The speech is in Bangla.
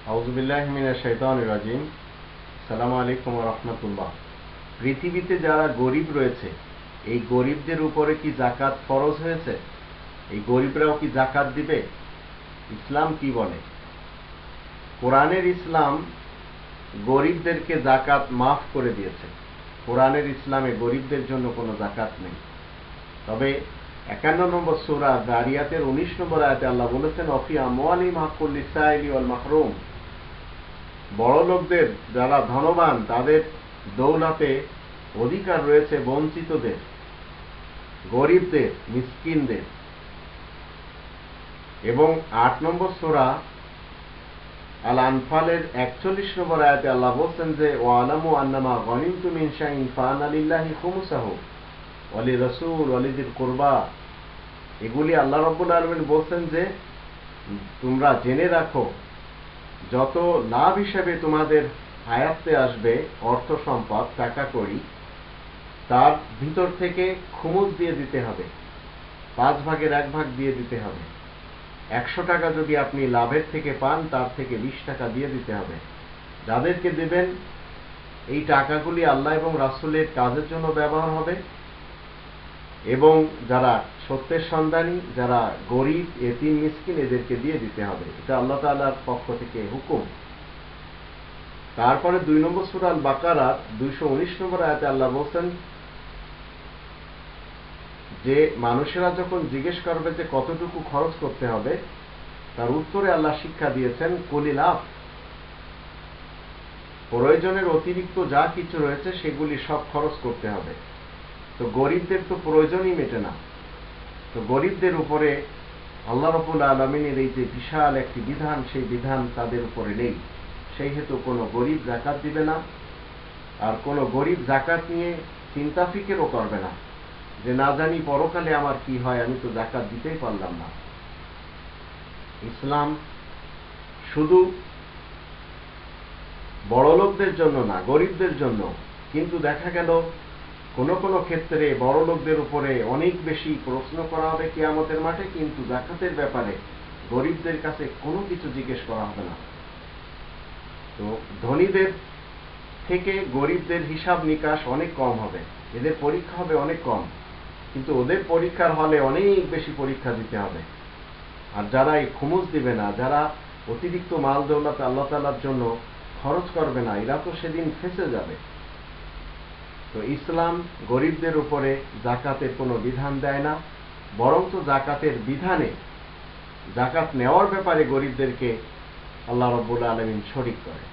আউযুবিল্লাহি মিনাশ শাইতানির রাজিম। আসসালামু আলাইকুম ওয়া রাহমাতুল্লাহ। পৃথিবীতে যারা গরিব রয়েছে, এই গরিবদের উপরে কি যাকাত ফরজ হয়েছে? এই গরিবরাও কি যাকাত দিবে? ইসলাম কি বলে? কোরআনের ইসলাম গরিবদেরকে যাকাত মাফ করে দিয়েছে। কোরআনের ইসলামে গরিবদের জন্য কোনো যাকাত নেই। তবে 51 নম্বর সূরা যারিয়াতের 19 নম্বর আয়াতে আল্লাহ বলেছেন, অফি আমওয়ালিহিম হাক্কুল লিসাইলি ওয়াল মাহরুম। বড় লোকদের, যারা ধনবান, তাদের দৌলতে অধিকার রয়েছে বঞ্চিতদের, গরিবদের, মিসকিনদের। এবং 8 নম্বর সূরা আল আনফালের 41 নম্বর আয়াতে আল্লাহ বলছেন যে, ওয়ালামু আন্নামা গনিমতুম মিন শাইইন ফাআন্না লিল্লাহি খুমুসাহু ওয়া লিরাসূল ওয়া লিযিল কুরবা। এগুলি আল্লাহ রাব্বুল আলামিন বলছেন যে, তোমরা জেনে রাখো, যত লাভ হিসেবে তোমাদের আয়াতে আসবে অর্থ সম্পদ, টাকা কড়ি, তার ভিতর থেকে খুমুস দিয়ে দিতে হবে, 5 ভাগের 1 ভাগ দিয়ে দিতে হবে। 100 টাকা যদি আপনি লাভের থেকে পান, তার থেকে 20 টাকা দিয়ে দিতে হবে। যাদেরকে দেবেন, এই টাকাগুলি আল্লাহ এবং রাসূলের কাজের জন্য ব্যবহার হবে। এবং যারা সত্যের সন্ধানী, যারা গরিব, এতিম, মিসকিন, এদেরকে দিয়ে দিতে হবে। এটা আল্লাহ তাআলার পক্ষ থেকে হুকুম। তারপরে 2 নম্বর সূরা আল বাকারার 219 নম্বর আয়াতে আল্লাহ বলছেন যে, মানুষেরা যখন জিজ্ঞেস করবে যে কতটুকু খরচ করতে হবে, তার উত্তরে আল্লাহ শিক্ষা দিয়েছেন, কুলিল আফ। প্রয়োজনের অতিরিক্ত যা কিছু রয়েছে সেগুলি সব খরচ করতে হবে। তো গরিবদের তো প্রয়োজনই মেটে না। তো গরিবদের উপরে আল্লাহ রাব্বুল আলামিনের এই যে বিশাল একটি বিধান, সেই বিধান তাদের উপরে নেই। সেই হেতু কোনো গরিব যাকাত দিবে না। আর কোনো গরিব যাকাত নিয়ে চিন্তা ফিকিরও করবে না যে, না জানি পরকালে আমার কি হয়, আমি তো যাকাত দিতেই পারলাম না। ইসলাম শুধু বড়লোকদের জন্য না, গরিবদের জন্য। কিন্তু দেখা গেল কোনো কোনো ক্ষেত্রে বড়লোকদের উপরে অনেক বেশি প্রশ্ন করা হবে কিয়ামতের মাঠে, কিন্তু যাকাতের ব্যাপারে গরিবদের কাছে কোনো কিছু জিজ্ঞেস করা হবে না। তো ধনীদের থেকে গরিবদের হিসাব নিকাশ অনেক কম হবে, এদের পরীক্ষা হবে অনেক কম। কিন্তু ওদের পরীক্ষার হলে অনেক বেশি পরীক্ষা দিতে হবে। আর যারা এই খুমুস দিবে না, যারা অতিরিক্ত মাল দৌলত আল্লাহ তাআলার জন্য খরচ করবে না, এরা তো সেদিন ফেঁসে যাবে। তো ইসলাম গরিবদের উপরে যাকাতের কোনো বিধান দেয় না, বরঞ্চ যাকাতের বিধানে, যাকাত নেওয়ার ব্যাপারে গরিবদেরকে আল্লাহ রাব্বুল আলামিন শরীক করে।